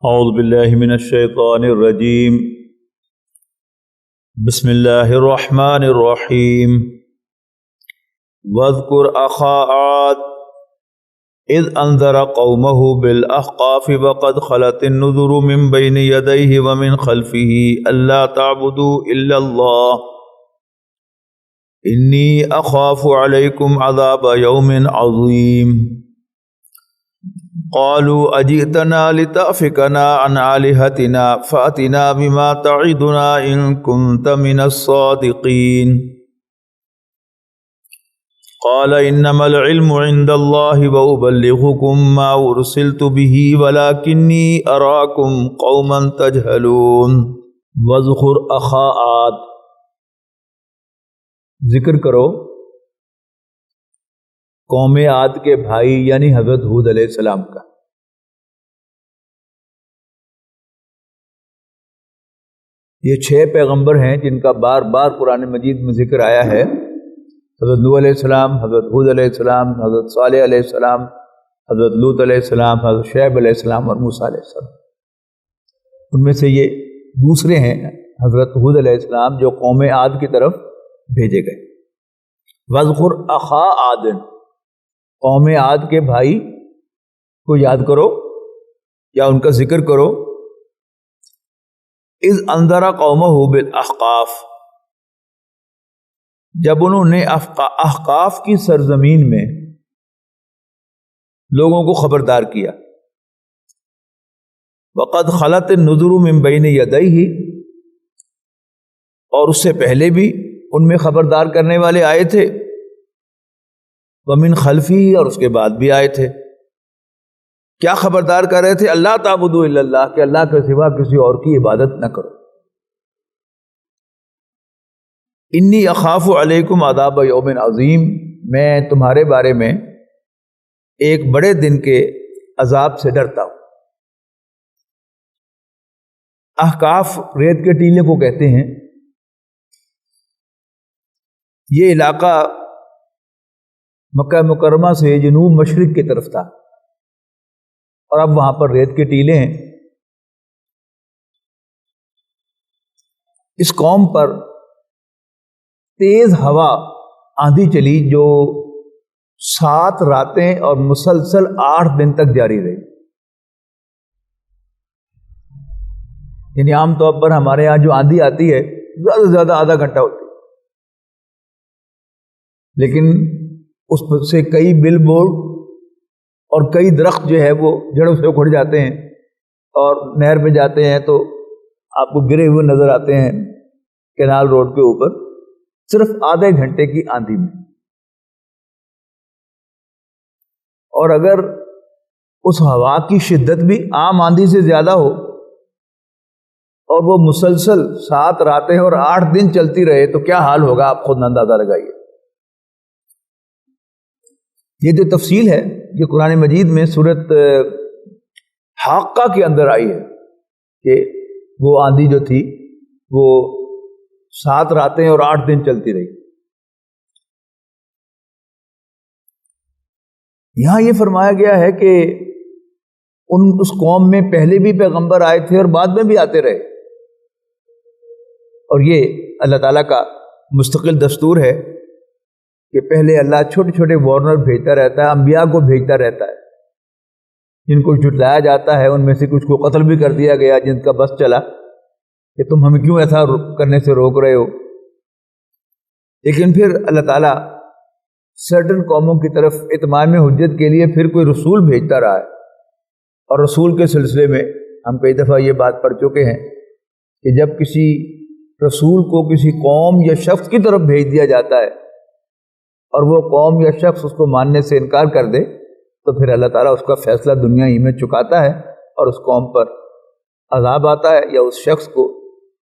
اعوذ باللہ من الشیطان الرجیم بسم اللہ الرحمن الرحیم واذکر اخا عاد اذ انذر قومه بالاحقاف وقد خلت النذر من بین یدیہ ومن خلفہ الا تعبدوا الا اللہ انی اخاف علیکم عذاب یوم عظیم قالوا اجئتنا لتأفكنا عن آلهتنا فأتنا بما تعدنا إن كنت من الصادقين قال إنما العلم عند الله وأبلغكم ما أرسلت به ولكني أراكم قوما تجهلون واذكر أخا عاد ذکر کرو قوم عاد کے بھائی یعنی حضرت ہود علیہ السلام کا۔ یہ 6 پیغمبر ہیں جن کا بار بار قرآن مجید میں ذکر آیا ہے، حضرت نوح علیہ السلام، حضرت ہود علیہ السلام، حضرت صالح علیہ السلام، حضرت لوط علیہ السلام، حضرت شعیب علیہ السلام اور موسیٰ علیہ السلام۔ ان میں سے یہ دوسرے ہیں حضرت ہود علیہ السلام جو قوم عاد کی طرف بھیجے گئے۔ وَاذْكُرْ أَخَا عَادٍ، قوم عاد کے بھائی کو یاد کرو یا ان کا ذکر کرو۔ اذ انذر قومہ بالاحقاف، جب انہوں نے احقاف کی سرزمین میں لوگوں کو خبردار کیا۔ وقد خلت النذر من بین یدیہ، اور اس سے پہلے بھی ان میں خبردار کرنے والے آئے تھے، ومن خلفی، اور اس کے بعد بھی آئے تھے۔ کیا خبردار کر رہے تھے؟ اللہ تعبدوا الا اللہ، کہ اللہ کے سوا کسی اور کی عبادت نہ کرو۔ انی اخاف علیکم عذاب یوم عظیم، میں تمہارے بارے میں ایک بڑے دن کے عذاب سے ڈرتا ہوں۔ احقاف ریت کے ٹیلے کو کہتے ہیں۔ یہ علاقہ مکہ مکرمہ سے جنوب مشرق کی طرف تھا، اور اب وہاں پر ریت کے ٹیلے ہیں۔ اس قوم پر تیز ہوا آندھی چلی جو 7 راتیں اور مسلسل 8 دن تک جاری رہی۔ یعنی عام طور پر ہمارے یہاں جو آندھی آتی ہے زیادہ سے زیادہ آدھا گھنٹہ ہوتی ہے، لیکن اس سے کئی بل بورڈ اور کئی درخت جو ہے وہ جڑوں سے اکھڑ جاتے ہیں، اور نہر پہ جاتے ہیں تو آپ کو گرے ہوئے نظر آتے ہیں کینال روڈ کے اوپر، صرف آدھے گھنٹے کی آندھی میں۔ اور اگر اس ہوا کی شدت بھی عام آندھی سے زیادہ ہو اور وہ مسلسل 7 راتیں اور 8 دن چلتی رہے تو کیا حال ہوگا، آپ خود اندازہ لگائیے۔ یہ جو تفصیل ہے یہ قرآن مجید میں سورۃ حاقہ کے اندر آئی ہے کہ وہ آندھی جو تھی وہ 7 راتیں اور 8 دن چلتی رہی۔ یہاں یہ فرمایا گیا ہے کہ اس قوم میں پہلے بھی پیغمبر آئے تھے اور بعد میں بھی آتے رہے، اور یہ اللہ تعالیٰ کا مستقل دستور ہے کہ پہلے اللہ چھوٹے چھوٹے وارنر بھیجتا رہتا ہے، انبیاء کو بھیجتا رہتا ہے، جن کو جھٹلایا جاتا ہے، ان میں سے کچھ کو قتل بھی کر دیا گیا جن کا بس چلا کہ تم ہمیں کیوں ایسا کرنے سے روک رہے ہو۔ لیکن پھر اللہ تعالیٰ سرٹن قوموں کی طرف اتمام حجت کے لیے پھر کوئی رسول بھیجتا رہا ہے، اور رسول کے سلسلے میں ہم کئی دفعہ یہ بات پڑھ چکے ہیں کہ جب کسی رسول کو کسی قوم یا شخص کی طرف بھیج دیا جاتا ہے اور وہ قوم یا شخص اس کو ماننے سے انکار کر دے تو پھر اللہ تعالیٰ اس کا فیصلہ دنیا ہی میں چکاتا ہے، اور اس قوم پر عذاب آتا ہے یا اس شخص کو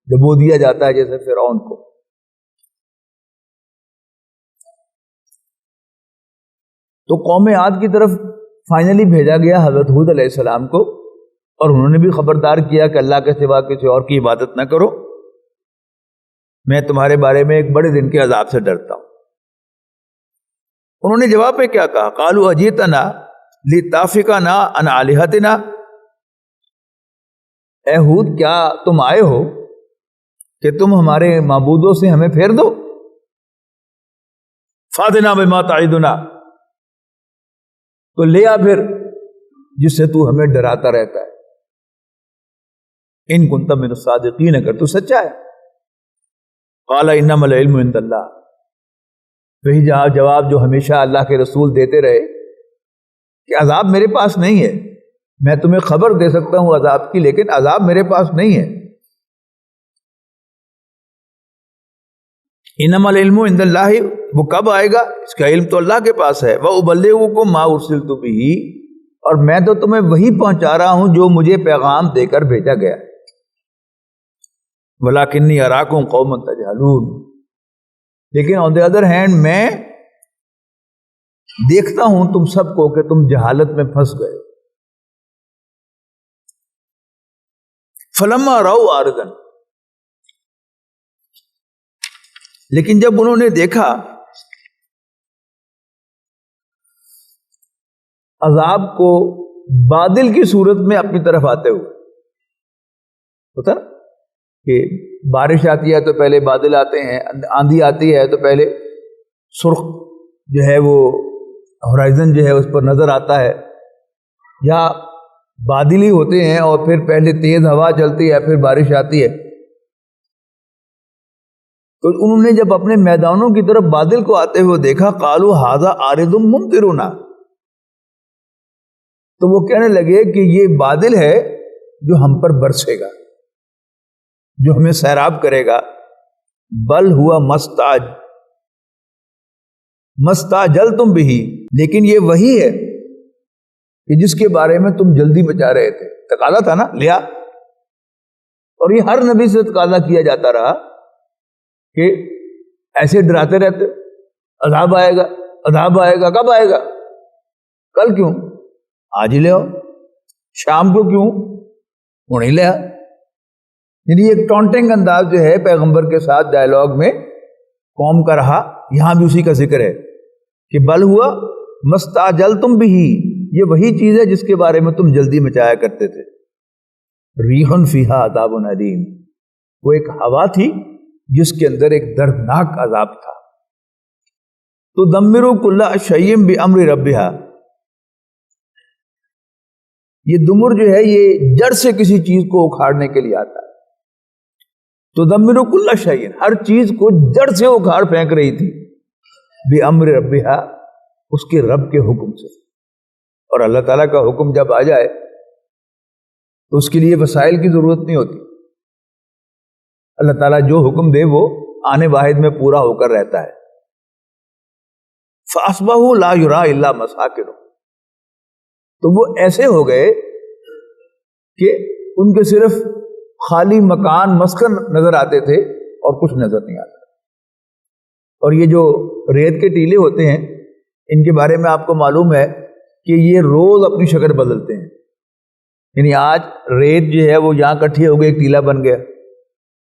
ڈبو دیا جاتا ہے، جیسے فرعون کو۔ تو قوم عاد کی طرف فائنلی بھیجا گیا حضرت ہود علیہ السلام کو، اور انہوں نے بھی خبردار کیا کہ اللہ کے سوا کسی اور کی عبادت نہ کرو، میں تمہارے بارے میں ایک بڑے دن کے عذاب سے ڈرتا ہوں۔ انہوں نے جواب میں کیا کہا؟ قالوا اجئتنا لتأفكنا عن آلهتنا، اے ہود کیا تم آئے ہو کہ تم ہمارے معبودوں سے ہمیں پھیر دو؟ فاتنا بما تعدنا، تو لے آ پھر جس سے تو ہمیں ڈراتا رہتا ہے، ان کنت من الصادقین، اگر تو سچا ہے۔ قال انما العلم عند اللہ، وہی جواب جو ہمیشہ اللہ کے رسول دیتے رہے کہ عذاب میرے پاس نہیں ہے، میں تمہیں خبر دے سکتا ہوں عذاب کی، لیکن عذاب میرے پاس نہیں ہے۔ انما العلم عند اللہ، وہ کب آئے گا؟ اس کا علم تو اللہ کے پاس ہے۔ وَأُبَلِّغُكُم مَّا أُرْسِلْتُ بِهِ، اور میں تو تمہیں وہی پہنچا رہا ہوں جو مجھے پیغام دے کر بھیجا گیا۔ وَلَٰكِنِّي أَرَاكُمْ قَوْمًا تَجْهَلُونَ، لیکن آن دی ادر ہینڈ میں دیکھتا ہوں تم سب کو کہ تم جہالت میں پھنس گئے۔ فَلَمَّا رَأَوْا عَارِضًا، لیکن جب انہوں نے دیکھا عذاب کو بادل کی صورت میں اپنی طرف آتے ہوئے، ہوتا نا کہ بارش آتی ہے تو پہلے بادل آتے ہیں، آندھی آتی ہے تو پہلے سرخ جو ہے وہ ہورائزن جو ہے اس پر نظر آتا ہے، یا بادل ہی ہوتے ہیں اور پھر پہلے تیز ہوا چلتی ہے پھر بارش آتی ہے۔ تو انہوں نے جب اپنے میدانوں کی طرف بادل کو آتے ہوئے دیکھا، قالوا ھذا عارض ممطرنا، تو وہ کہنے لگے کہ یہ بادل ہے جو ہم پر برسے گا، جو ہمیں سیراب کرے گا۔ بل ہوا مستعجلتم بہ، لیکن یہ وہی ہے کہ جس کے بارے میں تم جلدی مچا رہے تھے، تقاضا تھا نا، لیا۔ اور یہ ہر نبی سے تقاضا کیا جاتا رہا کہ ایسے ڈراتے رہتے، عذاب آئے گا، عذاب آئے گا، کب آئے گا؟ کل کیوں؟ آج ہی لے آؤ، شام کو کیوں؟ انہیں لے آ۔ یعنی ایک ٹونٹنگ انداز جو ہے پیغمبر کے ساتھ ڈائلاگ میں قوم کا رہا، یہاں بھی اسی کا ذکر ہے کہ بل ہوا مستعجلتم بہ، یہ وہی چیز ہے جس کے بارے میں تم جلدی مچایا کرتے تھے۔ ریح فیہا عذاب علیم، وہ ایک ہوا تھی جس کے اندر ایک دردناک عذاب تھا۔ تدمر کل شیء بامر ربھا، یہ دمر جو ہے یہ جڑ سے کسی چیز کو اکھاڑنے کے لیے آتا ہے۔ تدمر کل شیء، ہر چیز کو جڑ سے اکھاڑ پھینک رہی تھی، بامر ربھا، اس کے رب کے حکم سے۔ اور اللہ تعالیٰ کا حکم جب آ جائے تو اس کے لیے وسائل کی ضرورت نہیں ہوتی، اللہ تعالیٰ جو حکم دے وہ آنے واحد میں پورا ہو کر رہتا ہے۔ فَأَصْبَحُوا لَا يُرَىٰ إِلَّا مَسَاكِنُهُمْ، تو وہ ایسے ہو گئے کہ ان کے صرف خالی مکان مسکن نظر آتے تھے اور کچھ نظر نہیں آتا۔ اور یہ جو ریت کے ٹیلے ہوتے ہیں ان کے بارے میں آپ کو معلوم ہے کہ یہ روز اپنی شکل بدلتے ہیں، یعنی آج ریت جو ہے وہ یہاں کٹھی ہو گئی، ایک ٹیلا بن گیا،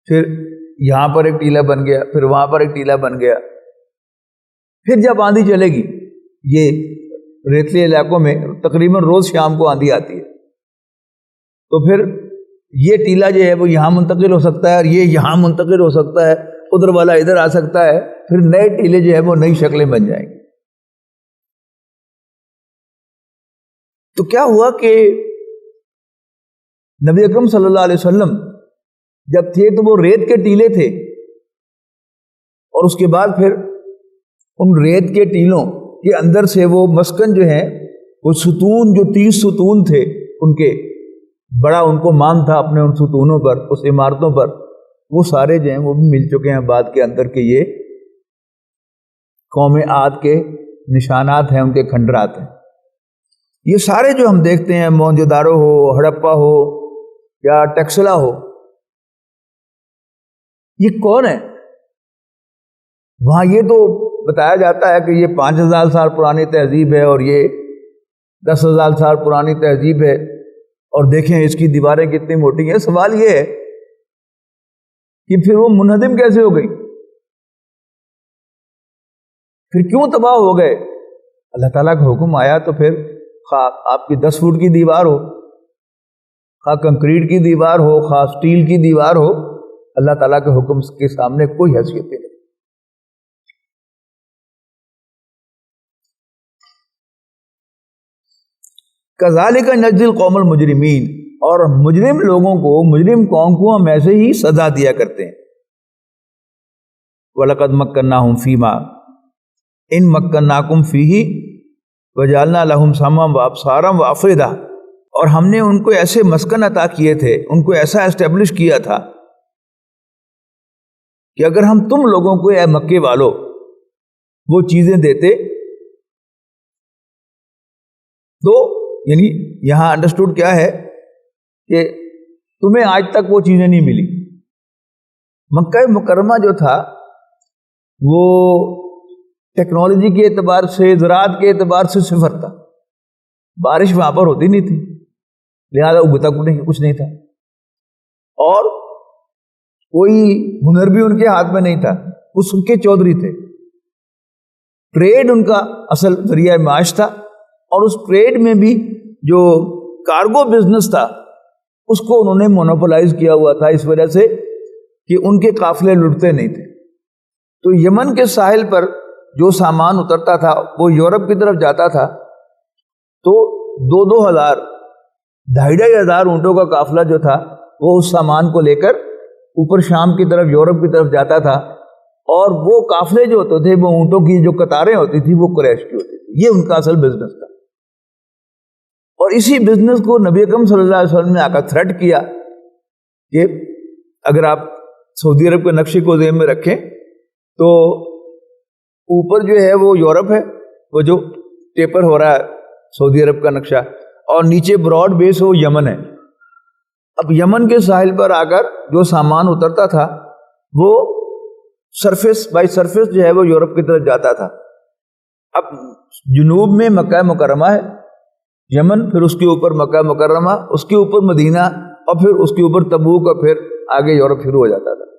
پھر یہاں پر ایک ٹیلا بن گیا، پھر وہاں پر ایک ٹیلا بن گیا، پھر جب آندھی چلے گی، یہ ریتلے علاقوں میں تقریباً روز شام کو آندھی آتی ہے، تو پھر یہ ٹیلا جو ہے وہ یہاں منتقل ہو سکتا ہے اور یہ یہاں منتقل ہو سکتا ہے، ادھر والا ادھر آ سکتا ہے، پھر نئے ٹیلے جو ہے وہ نئی شکلیں بن جائیں گے۔ تو کیا ہوا کہ نبی اکرم صلی اللہ علیہ وسلم جب تھے تو وہ ریت کے ٹیلے تھے، اور اس کے بعد پھر ان ریت کے ٹیلوں کے اندر سے وہ مسکن جو ہیں وہ ستون، جو 30 ستون تھے ان کے، بڑا ان کو مان تھا اپنے ان ستونوں پر، اس عمارتوں پر، وہ سارے جو ہیں وہ بھی مل چکے ہیں بعد کے اندر کے یہ قوم عاد کے نشانات ہیں، ان کے کھنڈرات ہیں۔ یہ سارے جو ہم دیکھتے ہیں، موہنجودارو ہو، ہڑپا ہو یا ٹیکسلا ہو، یہ کون ہے؟ وہاں یہ تو بتایا جاتا ہے کہ یہ 5000 سال پرانی تہذیب ہے اور یہ 10,000 سال پرانی تہذیب ہے، اور دیکھیں اس کی دیواریں کتنی موٹی ہیں۔ سوال یہ ہے کہ پھر وہ منہدم کیسے ہو گئی؟ پھر کیوں تباہ ہو گئے؟ اللہ تعالیٰ کا حکم آیا تو پھر آپ کی 10 فٹ کی دیوار ہو خواہ کنکریٹ کی دیوار ہو خواہ اسٹیل کی دیوار ہو، اللہ تعالیٰ کے حکم کے سامنے کوئی حیثیت نہیں۔ کذالک نجزی القوم المجرمین، اور مجرم لوگوں کو، مجرم قوم کو ہم ایسے ہی سزا دیا کرتے ہیں۔ وَلَقَدْ مَكَّنَّاهُمْ فِي مَا إِن مَكَّنَّاكُمْ فِيهِ وَجَعَلْنَا لَهُمْ سَمْعًا وَأَبْصَارًا وَأَفْئِدَةً، اور ہم نے ان کو ایسے مسکن عطا کیے تھے، ان کو ایسا اسٹیبلش کیا تھا کہ اگر ہم تم لوگوں کو اے مکے والو وہ چیزیں دیتے تو، یعنی یہاں انڈرسٹوڈ کیا ہے کہ تمہیں آج تک وہ چیزیں نہیں ملی۔ مکہ مکرمہ جو تھا وہ ٹیکنالوجی کے اعتبار سے، زراعت کے اعتبار سے صفر تھا، بارش وہاں پر ہوتی نہیں تھی، لہذا اگتا کچھ نہیں تھا، اور کوئی ہنر بھی ان کے ہاتھ میں نہیں تھا، وہ سب کے چودھری تھے۔ ٹریڈ ان کا اصل ذریعہ معاش تھا، اور اس ٹریڈ میں بھی جو کارگو بزنس تھا اس کو انہوں نے مونوپولائز کیا ہوا تھا، اس وجہ سے کہ ان کے قافلے لٹتے نہیں تھے۔ تو یمن کے ساحل پر جو سامان اترتا تھا وہ یورپ کی طرف جاتا تھا، تو 2,000 2,500 اونٹوں کا قافلہ جو تھا وہ اس سامان کو لے کر اوپر شام کی طرف، یورپ کی طرف جاتا تھا، اور وہ قافلے جو ہوتے تھے، وہ اونٹوں کی جو قطاریں ہوتی تھی وہ قریش کی ہوتی تھی۔ یہ ان کا اصل بزنس تھا، اور اسی بزنس کو نبی اکرم صلی اللہ علیہ وسلم نے آ کر تھریٹ کیا کہ اگر آپ سعودی عرب کے نقشے کو ذہن میں رکھیں تو اوپر جو ہے وہ یورپ ہے، وہ جو ٹیپر ہو رہا ہے سعودی عرب کا نقشہ، اور نیچے براڈ بیس وہ یمن ہے۔ اب یمن کے ساحل پر آ کر جو سامان اترتا تھا وہ سرفیس بائی سرفیس جو ہے وہ یورپ کی طرف جاتا تھا۔ اب جنوب میں مکہ مکرمہ ہے، یمن، پھر اس کے اوپر مکہ مکرمہ، اس کے اوپر مدینہ، اور پھر اس کے اوپر تبوک، اور پھر آگے یورپ شروع ہو جاتا تھا۔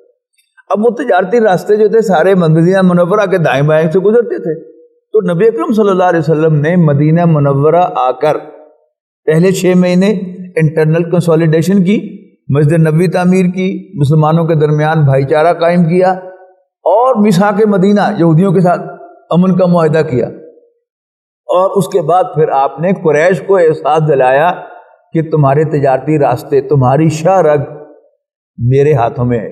اب وہ تجارتی راستے جو تھے سارے مدینہ منورہ کے دائیں بائیں سے گزرتے تھے، تو نبی اکرم صلی اللہ علیہ وسلم نے مدینہ منورہ آ کر پہلے 6 مہینے انٹرنل کنسولیڈیشن کی، مسجد نبوی تعمیر کی، مسلمانوں کے درمیان بھائی چارہ قائم کیا، اور میثاق مدینہ یہودیوں کے ساتھ امن کا معاہدہ کیا، اور اس کے بعد پھر آپ نے قریش کو احساس دلایا کہ تمہارے تجارتی راستے، تمہاری شاہ رگ میرے ہاتھوں میں ہے،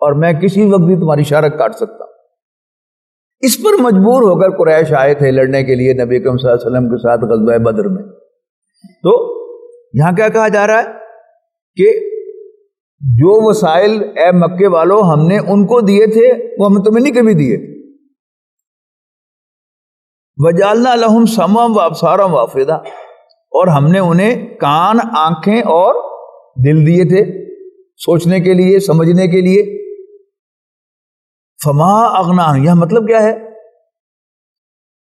اور میں کسی وقت بھی تمہاری شاہ رگ کاٹ سکتا ہوں۔ اس پر مجبور ہو کر قریش آئے تھے لڑنے کے لیے نبی اکرم صلی اللہ علیہ وسلم کے ساتھ غزوہ بدر میں۔ تو یہاں کیا کہا جا رہا ہے کہ جو وسائل اے مکے والو ہم نے ان کو دیے تھے وہ ہم تمہیں نہیں کبھی دیے۔ وَجَعَلْنَا لَهُمْ سَمْعًا وَأَبْصَارًا وَأَفْئِدَةً، اور ہم نے انہیں کان، آنکھیں اور دل دیے تھے سوچنے کے لیے، سمجھنے کے لیے۔ فَمَا أَغْنَىٰ، یہ مطلب کیا ہے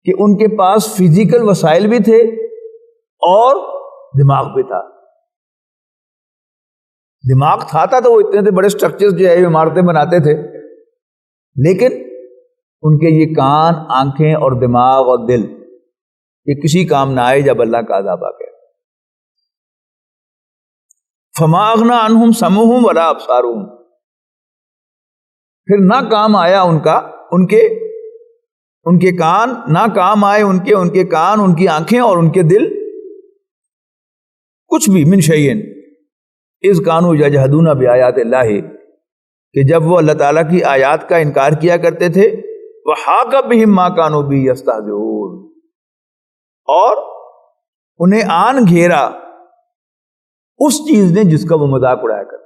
کہ ان کے پاس فزیکل وسائل بھی تھے اور دماغ بھی تھا۔ دماغ تھا تو وہ اتنے بڑے سٹرکچرز جو ہے عمارتیں بناتے تھے، لیکن ان کے یہ کان، آنکھیں اور دماغ اور دل یہ کسی کام نہ آئے جب اللہ کا عذاب آ گیا۔ فما اغنى عنہم سمعہم ولا ابصارہم، پھر نہ کام آیا ان کا، ان کے کان، نہ کام آئے ان کے کان، ان کی آنکھیں اور ان کے دل، کچھ بھی، من شیئن اذ کانوا یجحدون بآیات اللہ، کہ جب وہ اللہ تعالیٰ کی آیات کا انکار کیا کرتے تھے، وحاق بہم ما کانوا بہ یستہزئون، اور انہیں آن گھیرا اس چیز نے جس کا وہ مذاق اڑایا کرتے۔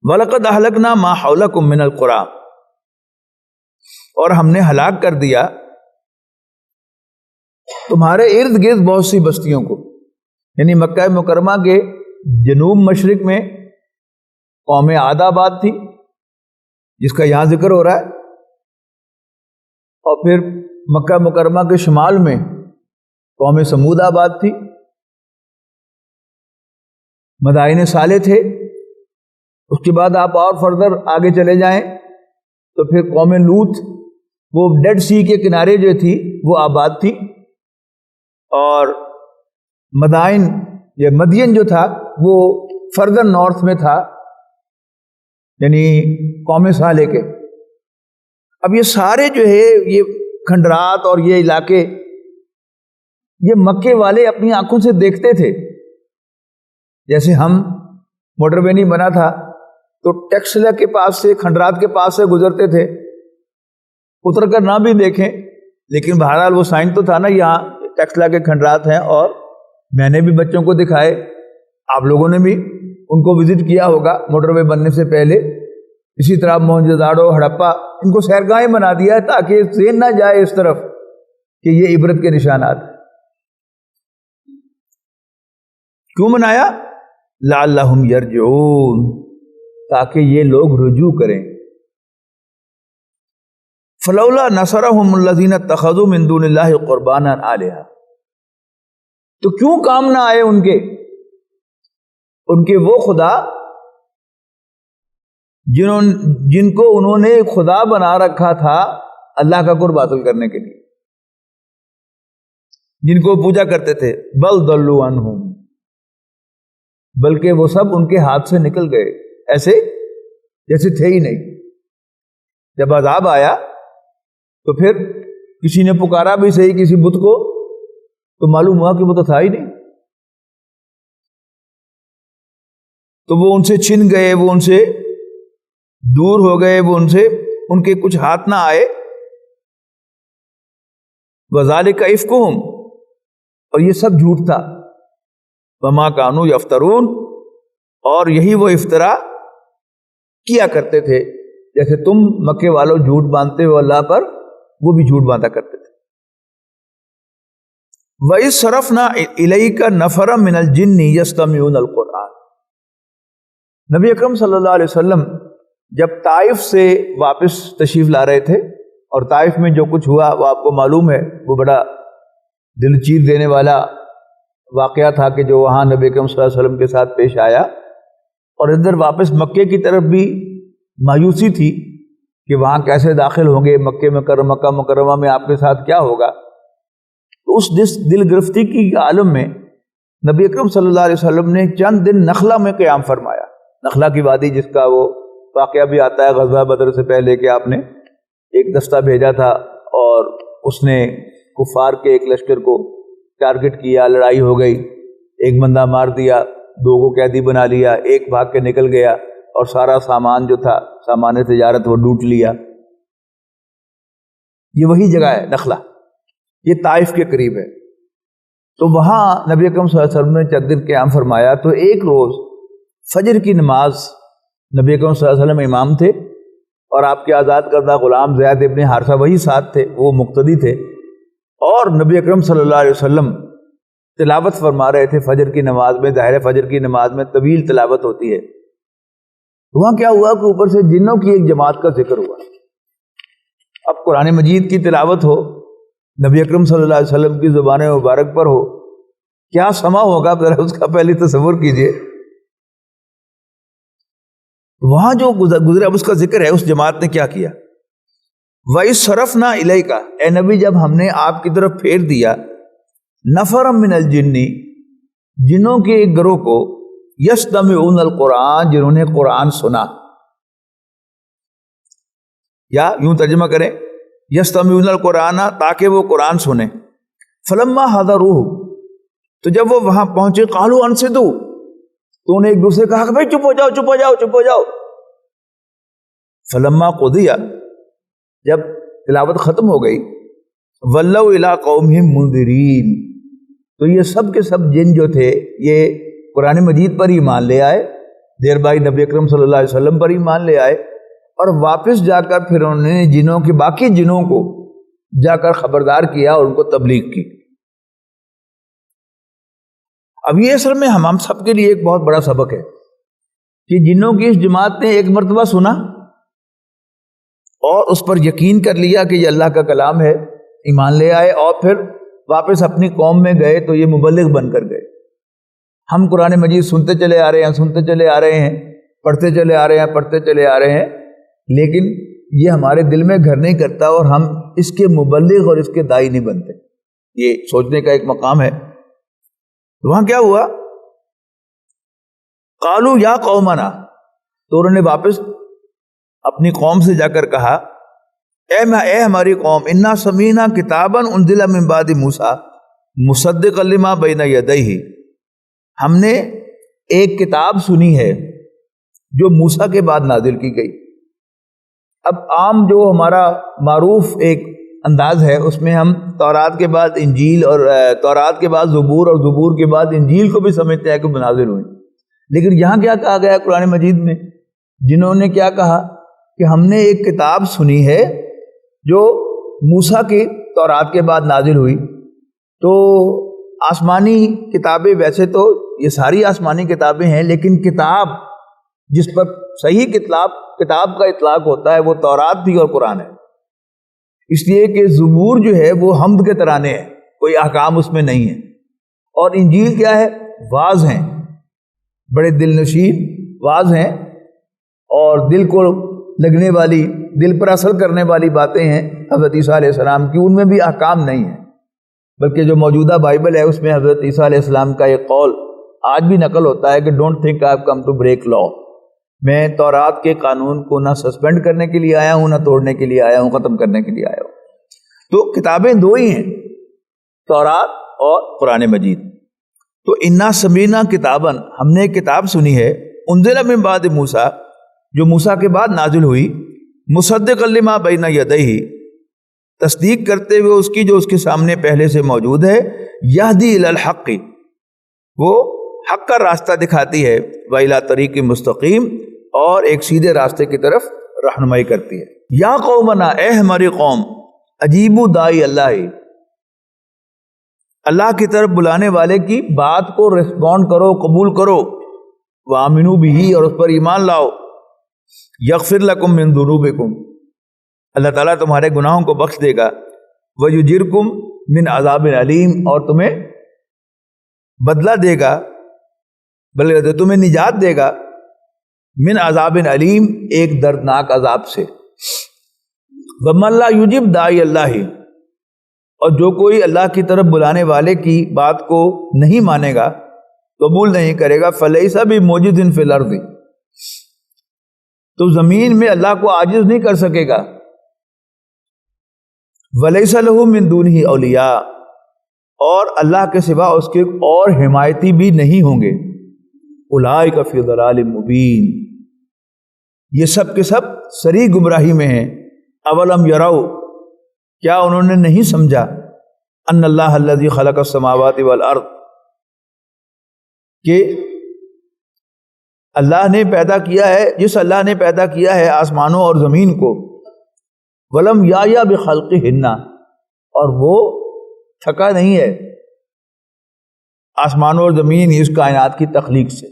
وَلَقَدْ أَهْلَكْنَا مَا حَوْلَكُمْ مِنَ الْقُرَىٰ، اور ہم نے ہلاک کر دیا تمہارے ارد گرد بہت سی بستیوں کو، یعنی مکہ مکرمہ کے جنوب مشرق میں قوم عاد آباد تھی جس کا یہاں ذکر ہو رہا ہے، اور پھر مکہ مکرمہ کے شمال میں قوم سمود آباد تھی، مدائن صالح تھے۔ اس کے بعد آپ اور فردر آگے چلے جائیں تو پھر قوم لوط وہ ڈیڈ سی کے کنارے جو تھی وہ آباد تھی، اور مدائن یہ مدین جو تھا وہ فردر نارتھ میں تھا، یعنی قوم صالح کے۔ اب یہ سارے جو ہے یہ کھنڈرات اور یہ علاقے یہ مکے والے اپنی آنکھوں سے دیکھتے تھے۔ جیسے ہم موٹر وے نہیں بنا تھا تو ٹیکسلا کے پاس سے، کھنڈرات کے پاس سے گزرتے تھے، اتر کر نہ بھی دیکھیں، لیکن بہرحال وہ سائن تو تھا نا یہاں ٹیکسلا کے کھنڈرات ہیں، اور میں نے بھی بچوں کو دکھائے، آپ لوگوں نے بھی ان کو وزٹ کیا ہوگا موٹر وے بننے سے پہلے۔ اسی طرح موہنجوداڑو، ہڑپا، ان کو سیرگاہیں بنا دیا ہے تاکہ ذہن نہ جائے اس طرف کہ یہ عبرت کے نشانات ہیں۔ کیوں بنایا؟ لعلہم یرجعون، تاکہ یہ لوگ رجوع کریں۔ فلولا نصرہم الذین اتخذوا من دون اللہ قربانا آلہہ، تو کیوں کام نہ آئے ان کے وہ خدا جن کو انہوں نے خدا بنا رکھا تھا اللہ کا قرب حاصل کرنے کے لیے، جن کو پوجا کرتے تھے۔ بل ضلوا عنہم، بلکہ وہ سب ان کے ہاتھ سے نکل گئے، ایسے جیسے تھے ہی نہیں۔ جب عذاب آیا تو پھر کسی نے پکارا بھی صحیح کسی بت کو، تو معلوم ہوا کہ وہ تو تھا ہی نہیں، تو وہ ان سے چھن گئے، وہ ان سے دور ہو گئے، وہ ان کے کچھ ہاتھ نہ آئے۔ وذالک افکہم، اور یہ سب جھوٹ تھا۔ وما کانوا یفترون، اور یہی وہ افطرا کیا کرتے تھے، جیسے تم مکے والوں جھوٹ باندھتے ہو اللہ پر، وہ بھی جھوٹ باندھا کرتے تھے۔ وَإِذْ صَرَفْنَا إِلَيْكَ نَفَرًا مِنَ الْجِنِّ يَسْتَمِعُونَ الْقُرْآنَ، نبی اکرم صلی اللہ علیہ وسلم جب طائف سے واپس تشریف لا رہے تھے، اور طائف میں جو کچھ ہوا وہ آپ کو معلوم ہے، وہ بڑا دل چیر دینے والا واقعہ تھا کہ جو وہاں نبی اکرم صلی اللہ علیہ وسلم کے ساتھ پیش آیا، اور ادھر واپس مکے کی طرف بھی مایوسی تھی کہ وہاں کیسے داخل ہوں گے، مکہ مکرمہ میں آپ کے ساتھ کیا ہوگا۔ تو اس دل گرفتی کی عالم میں نبی اکرم صلی اللہ علیہ وسلم نے چند دن نخلا میں قیام فرمایا، نخلا کی وادی جس کا وہ واقعہ بھی آتا ہے غزوہ بدر سے پہلے کہ آپ نے ایک دستہ بھیجا تھا اور اس نے کفار کے ایک لشکر کو ٹارگٹ کیا، لڑائی ہو گئی، ایک بندہ مار دیا، 2 کو قیدی بنا لیا، ایک بھاگ کے نکل گیا اور سارا سامان جو تھا سامان تجارت وہ لوٹ لیا۔ یہ وہی جگہ ہے نخلا، یہ طائف کے قریب ہے۔ تو وہاں نبی اکرم صلی اللہ علیہ وسلم نے چند دن قیام فرمایا، تو ایک روز فجر کی نماز نبی اکرم صلی اللہ علیہ وسلم امام تھے، اور آپ کے آزاد کردہ غلام زید ابن حارثہ وہی ساتھ تھے، وہ مقتدی تھے، اور نبی اکرم صلی اللہ علیہ وسلم تلاوت فرما رہے تھے فجر کی نماز میں۔ ظاہر فجر کی نماز میں طویل تلاوت ہوتی ہے۔ وہاں کیا ہوا کہ اوپر سے جنوں کی ایک جماعت کا ذکر ہوا۔ اب قرآن مجید کی تلاوت ہو، نبی اکرم صلی اللہ علیہ وسلم کی زبان مبارک پر ہو، کیا سما ہوگا ذرا اس کا پہلے تصور کیجئے۔ وہاں جو گزرا اب اس کا ذکر ہے، اس جماعت نے کیا کیا؟ وَإِذْ صَرَفْنَا إِلَيْكَ، اے نبی جب ہم نے آپ کی طرف پھیر دیا، نَفَرًا مِنَ الْجِنِّ، جنوں کے ایک گروہ کو، يَسْتَمِعُونَ الْقُرْآنَ، جنہوں نے قرآن سنا، یا یوں ترجمہ کریں يَسْتَمِعُونَ الْقُرْآنَ، تاکہ وہ قرآن سنیں۔ فَلَمَّا حَضَرُوهُ، تو جب وہ وہاں پہنچے، قَالُوا أَنصِتُوا، تو انہیں ایک دوسرے کہا کہ بھائی چپ ہو جاؤ چپ ہو جاؤ چپ ہو جاؤ۔ فلما قضی، جب تلاوت ختم ہو گئی، ولوا الی قومہم منذرین، تو یہ سب کے سب جن جو تھے یہ قرآن مجید پر ایمان لے آئے، دیر بائی نبی اکرم صلی اللہ علیہ وسلم پر ایمان لے آئے، اور واپس جا کر پھر انہوں نے جنوں کے باقی جنوں کو جا کر خبردار کیا اور ان کو تبلیغ کی۔ اب یہ اصل میں ہم سب کے لیے ایک بہت بڑا سبق ہے کہ جنوں کی اس جماعت نے ایک مرتبہ سنا اور اس پر یقین کر لیا کہ یہ اللہ کا کلام ہے، ایمان لے آئے، اور پھر واپس اپنی قوم میں گئے تو یہ مبلغ بن کر گئے۔ ہم قرآن مجید سنتے چلے آ رہے ہیں، سنتے چلے آ رہے ہیں، پڑھتے چلے آ رہے ہیں، پڑھتے چلے آ رہے ہیں، لیکن یہ ہمارے دل میں گھر نہیں کرتا اور ہم اس کے مبلغ اور اس کے داعی نہیں بنتے۔ یہ سوچنے کا ایک مقام ہے۔ وہاں کیا ہوا قالوا یا قومنا، تو انہوں نے واپس اپنی قوم سے جا کر کہا اے ہماری قوم، انا سمینا کتابا انزل من بعد موسیٰ مصدقا لما بین یدیہ، ہم نے ایک کتاب سنی ہے جو موسیٰ کے بعد نازل کی گئی۔ اب عام جو ہمارا معروف ایک انداز ہے اس میں ہم تورات کے بعد انجیل اور تورات کے بعد زبور اور زبور کے بعد انجیل کو بھی سمجھتے ہیں کہ نازل ہوئی، لیکن یہاں کیا کہا گیا ہے قرآن مجید میں؟ جنہوں نے کیا کہا کہ ہم نے ایک کتاب سنی ہے جو موسیٰ کی تورات کے بعد نازل ہوئی۔ تو آسمانی کتابیں، ویسے تو یہ ساری آسمانی کتابیں ہیں، لیکن کتاب جس پر صحیح کتاب کا اطلاق ہوتا ہے وہ تورات تھی اور قرآن ہے، اس لیے کہ زبور جو ہے وہ حمد کے ترانے ہیں، کوئی احکام اس میں نہیں ہے، اور انجیل کیا ہے؟ واعظ ہیں، بڑے دل نشین واعظ ہیں، اور دل کو لگنے والی، دل پر اثر کرنے والی باتیں ہیں حضرت عیسیٰ علیہ السلام کی، ان میں بھی احکام نہیں ہیں، بلکہ جو موجودہ بائبل ہے اس میں حضرت عیسیٰ علیہ السلام کا ایک قول آج بھی نقل ہوتا ہے کہ don't think I have come to break law, میں تورات کے قانون کو نہ سسپینڈ کرنے کے لیے آیا ہوں، نہ توڑنے کے لیے آیا ہوں، ختم کرنے کے لیے آیا ہوں۔ تو کتابیں دو ہی ہیں، تورات اور قرآن مجید۔ تو انا سمینا کتاباً، ہم نے ایک کتاب سنی ہے، انزل من بعد موسیٰ، جو موسیٰ کے بعد نازل ہوئی، مصدقا لما بین یدیہ، تصدیق کرتے ہوئے اس کی جو اس کے سامنے پہلے سے موجود ہے، یہدی الی الحق، وہ حق کا راستہ دکھاتی ہے، وَإِلَىٰ طَرِیقٍ مستقیم، اور ایک سیدھے راستے کی طرف رہنمائی کرتی ہے۔ یا قومنا، اے ہماری قوم، اجیبوا داعی اللہ، اللہ کی طرف بلانے والے کی بات کو ریسپونڈ کرو، قبول کرو، وآمنوا بہ، اور اس پر ایمان لاؤ، یغفر لکم من ذنوبکم، اللہ تعالیٰ تمہارے گناہوں کو بخش دے گا، ویجرکم من عذاب علیم، اور تمہیں بدلہ دے گا، بلکہ تمہیں نجات دے گا، من عذاب علیم، ایک دردناک عذاب سے۔ ومن لا یجب داعی اللہ، اور جو کوئی اللہ کی طرف بلانے والے کی بات کو نہیں مانے گا، قبول نہیں کرے گا، فلیس بمعجز فی الارض، تو زمین میں اللہ کو عاجز نہیں کر سکے گا، ولیس لہ من دونہ اولیاء، اور اللہ کے سوا اس کے اور حمایتی بھی نہیں ہوں گے، اولئک فی ضلال مبین، یہ سب کے سب صریح گمراہی میں ہیں۔ اولم یروا، کیا انہوں نے نہیں سمجھا، ان اللہ الذی خلق السماوات والارض، کہ اللہ نے پیدا کیا ہے، جس اللہ نے پیدا کیا ہے آسمانوں اور زمین کو، ولم یعی بخلقہن، اور وہ تھکا نہیں ہے آسمانوں اور زمین اس کائنات کی تخلیق سے۔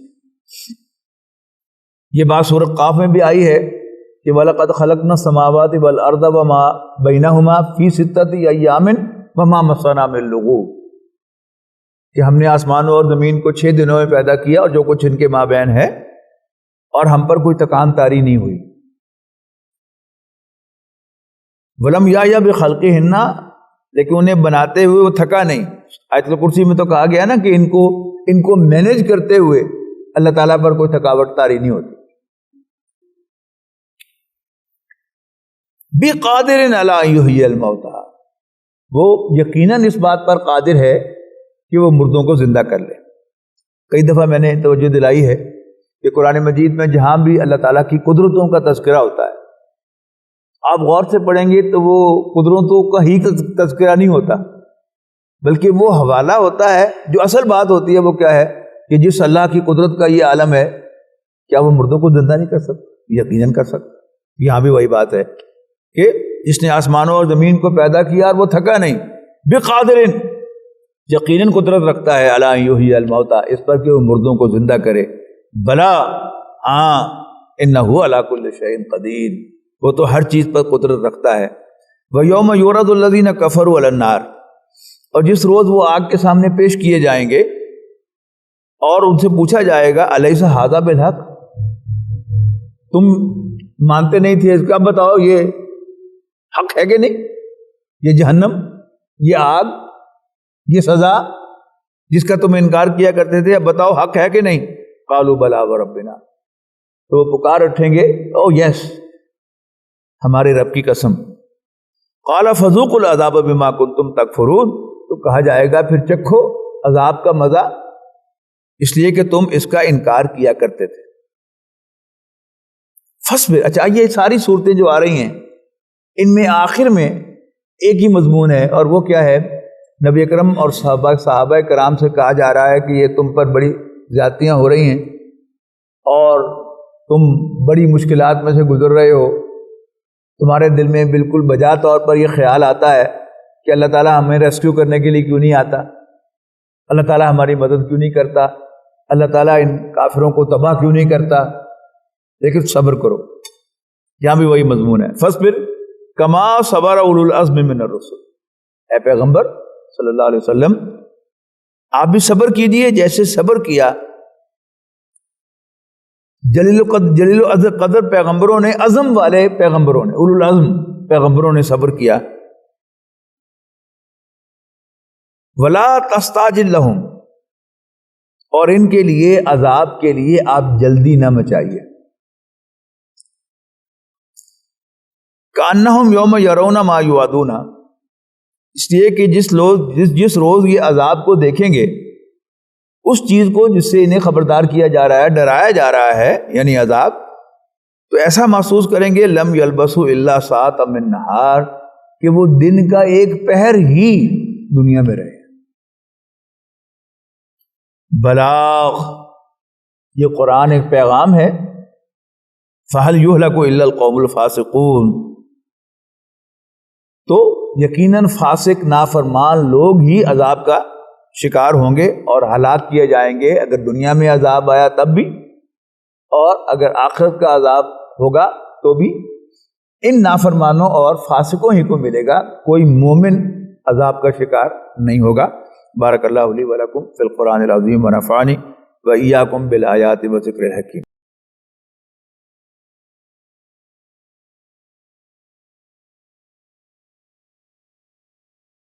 یہ بات سورۃ قاف میں بھی آئی ہے کہ وَلَقَدْ خَلَقْنَا السَّمَاوَاتِ وَالْأَرْضَ وَمَا بَيْنَهُمَا فِي سِتَّةِ أَيَّامٍ وَمَا مَسَّنَا مِن لُغُوبٍ، کہ ہم نے آسمانوں اور زمین کو 6 دنوں میں پیدا کیا، اور جو کچھ ان کے مابین ہے، اور ہم پر کوئی تکان تاری نہیں ہوئی۔ وَلَمْ يَعْيَ بِخَلْقِهِنَّ، لیکن انہیں بناتے ہوئے وہ تھکا نہیں۔ آیت الکرسی میں تو کہا گیا نا کہ ان کو مینیج کرتے ہوئے اللہ تعالیٰ پر کوئی تھکاوٹ طاری نہیں ہوتی۔ بِقَادِرٍ عَلَىٰ أَن يُحْيِيَ الْمَوْتَىٰ، وہ یقیناً اس بات پر قادر ہے کہ وہ مردوں کو زندہ کر لے۔ کئی دفعہ میں نے توجہ دلائی ہے کہ قرآن مجید میں جہاں بھی اللہ تعالیٰ کی قدرتوں کا تذکرہ ہوتا ہے، آپ غور سے پڑھیں گے تو وہ قدرتوں کا ہی تذکرہ نہیں ہوتا، بلکہ وہ حوالہ ہوتا ہے، جو اصل بات ہوتی ہے وہ کیا ہے کہ جس اللہ کی قدرت کا یہ عالم ہے، کیا وہ مردوں کو زندہ نہیں کر سکتا؟ یقیناً کر سکتا۔ یہاں بھی وہی بات ہے کہ جس نے آسمانوں اور زمین کو پیدا کیا اور وہ تھکا نہیں، بقادر، یقیناً قدرت رکھتا ہے، علی ان یحیی الموتیٰ، اس پر کہ وہ مردوں کو زندہ کرے، بلا، ہاں، انہ علی کل شیء قدیر، وہ تو ہر چیز پر قدرت رکھتا ہے۔ وَيَوْمَ يُعْرَضُ الَّذِينَ كَفَرُوا عَلَى النَّارِ، اور جس روز وہ آگ کے سامنے پیش کیے جائیں گے اور ان سے پوچھا جائے گا الیس ھذا بالحق، تم مانتے نہیں تھے اس کا، بتاؤ یہ حق ہے کہ نہیں؟ یہ جہنم، یہ آگ، یہ سزا جس کا تم انکار کیا کرتے تھے، اب بتاؤ حق ہے کہ نہیں؟ قالوا بلا وربنا، تو وہ پکار اٹھیں گے او یس ہمارے رب کی قسم. قال فذوقوا العذاب بما کنتم تکفرون، تو کہا جائے گا پھر چکھو عذاب کا مزہ اس لیے کہ تم اس کا انکار کیا کرتے تھے. فصبر، اچھا یہ ساری صورتیں جو آ رہی ہیں ان میں آخر میں ایک ہی مضمون ہے، اور وہ کیا ہے؟ نبی اکرم اور صحابہ کرام سے کہا جا رہا ہے کہ یہ تم پر بڑی زیادتیاں ہو رہی ہیں اور تم بڑی مشکلات میں سے گزر رہے ہو. تمہارے دل میں بالکل بجا طور پر یہ خیال آتا ہے کہ اللہ تعالیٰ ہمیں ریسکیو کرنے کے لیے کیوں نہیں آتا، اللہ تعالیٰ ہماری مدد کیوں نہیں کرتا، اللہ تعالیٰ ان کافروں کو تباہ کیوں نہیں کرتا. لیکن صبر کرو، یہاں بھی وہی مضمون ہے. فاصبر کما صبر اولو العزم من الرسل، اے پیغمبر صلی اللہ علیہ وسلم آپ بھی صبر کیجیے جیسے صبر کیا جلیل قدر پیغمبروں نے، عزم والے پیغمبروں نے، اولو العزم پیغمبروں نے صبر کیا. ولا تستعجل لهم، اور ان کے لیے عذاب کے لیے آپ جلدی نہ مچائیے. کأنہم یوم یرون ما یوعدون، اس لیے کہ جس روز یہ عذاب کو دیکھیں گے، اس چیز کو جس سے انہیں خبردار کیا جا رہا ہے، ڈرایا جا رہا ہے، یعنی عذاب، تو ایسا محسوس کریں گے لم یلبسوا الا ساعۃ من نہار، کہ وہ دن کا ایک پہر ہی دنیا میں رہے. بلاغ، یہ قرآن ایک پیغام ہے. فہل یہلک الا القوم الفاسقون، تو یقیناً فاسق نافرمان لوگ ہی عذاب کا شکار ہوں گے اور ہلاک کیے جائیں گے. اگر دنیا میں عذاب آیا تب بھی، اور اگر آخرت کا عذاب ہوگا تو بھی ان نافرمانوں اور فاسقوں ہی کو ملے گا، کوئی مومن عذاب کا شکار نہیں ہوگا. بارک اللہ لی و لکم فی القرآن العظیم ونفعنی و ایاکم بالآیات و ذکر الحکیم.